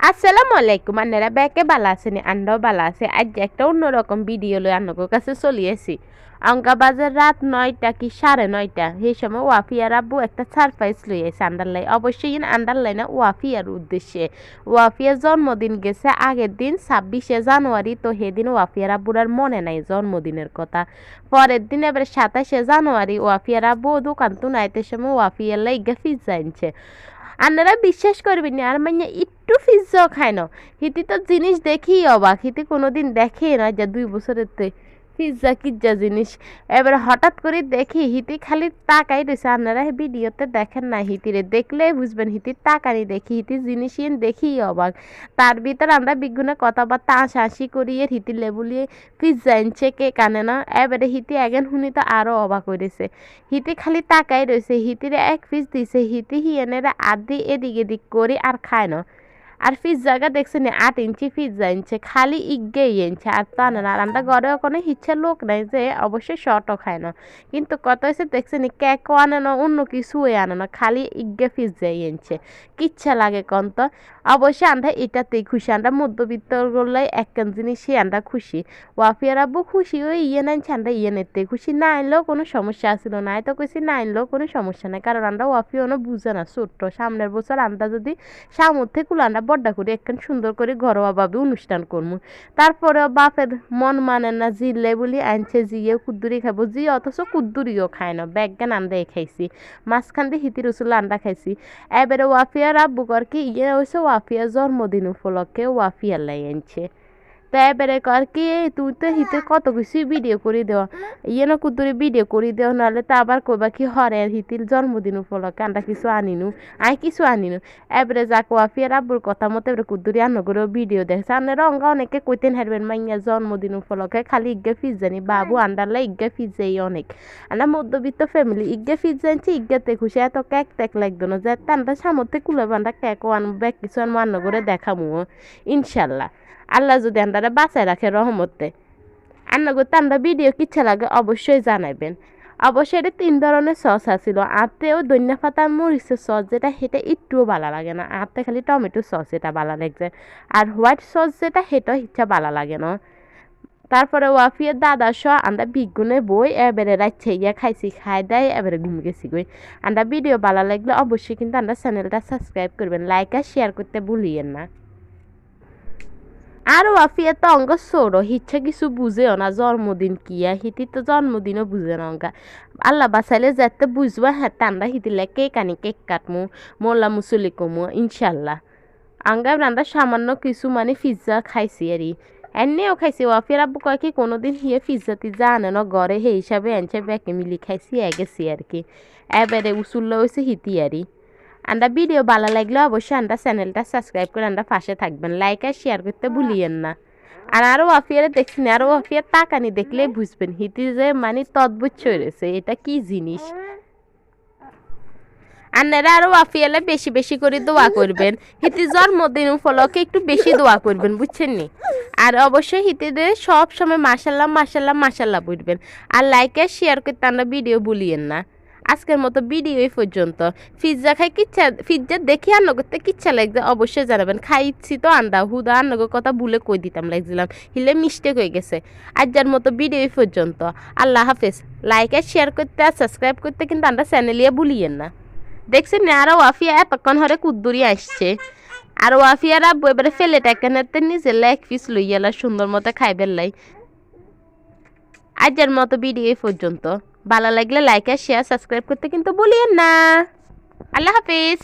আসসালামু আলাইকুম আন্নারা ব্যাকে বালা আছেন আন্ডাও বালা আছে আজ একটা অন্যরকম ভিডিও লই আন্নগোর কাছে চলিয়েছি অঙ্কা বাজার রাত 9টা কি 9:30 সেই সময় ওয়াফিয়ার আব্বু একটা সারপ্রাইজ লইয়েছে আন্ডারলাই অবশ্যই আন্ডারলাই না ওয়াফিয়ার উদ্দেশ্যে ওয়াফিয়ার জন্মদিন গেছে আগের দিন 26শে জানুয়ারি তো সেদিন ওয়াফিয়ার আব্বুর আর মনে নাই জন্মদিনের কথা পরের দিন এবার 27শে জানুয়ারি ওয়াফিয়ার আব্বু দোকান তো নাইতে সময় ওয়াফিয়ার লাইগা পিজ্জা আনছে আপনারা বিশ্বাস করবেন না আর মানে একটু পিজ্জাও খায় না হিতি তো জিনিস দেখি অবাক হিতি কোনোদিন দেখে না যে 2 বছরের তো পিজ্জা কিজ্জা জিনিস এবার হঠাৎ করে দেখি হিতি খালি তাকাই রয়েছে আপনারা ভিডিওতে দেখেন না হিতিরে দেখলে বুঝবেন হিতির তাকানি দেখি হিতি জিনিস দেখি অবাক তার ভিতর আমরা বিগুনে কথাবার্তা হাসি করিয়ে হিতি লেবুলিয়ে পিজ্জা আনছে কে কানে না এবারে হিতি এগেন শুনি তো আরও অবাক হয়েছে হিতি খালি তাকাই রয়েছে হিতিরে এক পিস দিছে হিতি হিয়েনেরা আদি এদিক এদিক করে আর খায় না আর পিজ্জাটা দেখছেন 8 ইঞ্চি পিজ্জা আনছে খালি ইগেই আনছে আর তা না আর আমরা ঘরেও কোনো ইচ্ছা লোক নাই যে অবশ্যই শর্টও খায় না কিন্তু কত হয়েছে দেখছেন কেকও আনে না অন্য কিছুই আনে না খালি ইগে পিজ্জাই আনছে কিচ্ছা লাগে কন তো অবশ্যই আমরা এটাতেই খুশি আমরা মধ্যবিত্ত করলে একখান জিনিসই আমরা খুশি ওয়াফিয়ার আব্বু খুশি ওই আনছে আমরা নিতে খুশি না আনলেও কোনো সমস্যা আসছিল না তো কইছি না আনলেও কোনো সমস্যা নাই কারণ আমরা ওয়াফিয়ানো বুঝে না ছোট্ট সামনের বছর আমরা যদি সামর্থ্যে কুলো আমরা বড্ডা করে একখান সুন্দর করে ঘরোয়াভাবে অনুষ্ঠান করবো তারপরেও বাপের মন মানে না জিলে বলি আনছে জিয়ে কুদ্দুরি খাবো জি অথচ কুদ্দুরিও খায় না ব্যাগগান আন্দাই খাইছি মাঝখান দিয়ে হিতি রসুল আন্ডা খাইছি এবারে ওয়াফিয়ার আব্বু কর কি হয়েছে ওয়াফিয়ার জন্মদিন উপলক্ষে ওয়াফিয়ার লাই আনছে তো এবারে কর কি তুই তো হিতে কত কিছু ভিডিও করে দেওয়া না কুদ্দুরি ভিডিও করে দেওয়া নাহলে তো আবার কইবা কি হরে হিতির জন্মদিন উপলক্ষে আমরা কিছু আনিনু কিছু আনিনু এবারে যাক ওয়াফিয়ার আব্বুর কথা মতো এবারে কুদ্দুরি আন্ন করেও ভিডিও দেখছে আপনারা অঙ্গা অনেকে কইতেন হারবেন মাইয়া জন্মদিন উপলক্ষে খালি ইজ্ঞা ফিজ জানি বাবু আন্ডারলা ইজ্ঞা ফিজাই অনেক আমরা মধ্যবিত্ত ফ্যামিলি ইজ্ঞা ফিজ জানছি ইজ্ঞাতে খুশি এত কেক টেক লাগতো না যে আমরা সামর্থ্যে কুলে বান্ধা কেকও আনবো ব্যাগ কিছু আনবো আন্ন করে দেখাবো ইনশাল্লাহ আল্লাহ যদি আমরা বাঁচায় রাখে রহমতে আন্না করতে আমরা ভিডিও কিচ্ছা লাগে অবশ্যই জানাবেন অবশ্যই এটা 3 ধরনের সস আছিল আতেও ধনিয়া পাতা মরিচের সস যেটা সেটা একটুও ভালো লাগে না আতে খালি টমেটো সস যেটা ভালো লাগছে আর হোয়াইট সস যেটা সেটা ইচ্ছা ভালো লাগে না তারপরে ওয়াফিয়ার দাদা সহ আমরা বিগুনে বই এবারে রাখছে ইয়া খাইছি খাই দেয় এবারে ঘুম গেছি গই আমরা ভিডিও ভালো লাগলে অবশ্যই কিন্তু আমরা চ্যানেলটা সাবস্ক্রাইব করবেন লাইক আর শেয়ার করতে ভুলিয়েন না আর ওয়াফিয়া তো অঙ্গ সৌর হিচ্ছে কিছু বুঝেও না জন্মদিন কিয়া হিতি তো জন্মদিনও বুঝে না অঙ্গা আল্লাহ বাসাইলে যাতে বুঝবো হ্যাঁ আমরা হিতিলে কেক আনি কেক কাটমু মোল্লা মুসলি কমু ইনশাল্লাহ আঙ্গা আমরা সামান্য কিছু মানে পিজ্জা খাইছি আরই এমনিও খাইছি ওয়াফিয়ার আব্বু কয় কি কোনোদিন হিয়ে পিজ্জা টিজ্জা আনে না ঘরে সেই হিসাবে এনছে ব্যাকে মিলি খাইছি গেছি আর কি এবারে উসুল্ল হয়েছে হিতি আরই আমরা ভিডিও ভালো লাগলে অবশ্যই আমরা চ্যানেলটা সাবস্ক্রাইব করে আমরা পাশে থাকবেন লাইক আর শেয়ার করতে ভুলিয়েন না আর আরও ওয়াফিয়ারে দেখছেন আরও ওয়াফিয়ার তাকানি দেখলেই বুঝবেন হিতি যে মানে তদ্ভুত রয়েছে এটা কি জিনিস আপনারা আরও ওয়াফিয়ালে বেশি বেশি করে দোয়া করবেন হিতি জন্মদিন উপলক্ষে একটু বেশি দোয়া করবেন বুঝছেন নি আর অবশ্যই হিতিদের সব সময় মাশাল্লাহ মাশাল্লাহ মাশাল্লাহ বুঝবেন আর লাইক আর শেয়ার করতে আমরা ভিডিও ভুলিয়েন না আজকের মতো ভিডিও এই পর্যন্ত পিজ্জা খাই কিচ্ছা পিজ্জা দেখি আর করতে কিচ্ছা লাগছে অবশ্যই জানাবেন খাইছি তো আন্ডা হুদা আর কথা ভুলে কই দিতাম লাগছিলাম হিলে মিস্টেক হয়ে গেছে আজকের মতো ভিডিও এই পর্যন্ত আল্লাহ হাফেজ লাইক আর শেয়ার করতে আর সাবস্ক্রাইব করতে কিন্তু আমরা চ্যানেলিয়া ভুলিয়েন না দেখছেন না আরও ওয়াফিয়া এতক্ষণ হরে কুদ্দুরি আসছে আর ওয়াফিয়ারা এবারে ফেলে টাকানাতে নিজে লেগ পিস লইয়ালা সুন্দর মতো খাইবেন লাই আজকের মতো ভিডিও এই পর্যন্ত ভালো লাগলে লাইক আর শেয়ার সাবস্ক্রাইব করতে কিন্তু ভুলিয়েন না আল্লাহ হাফিজ।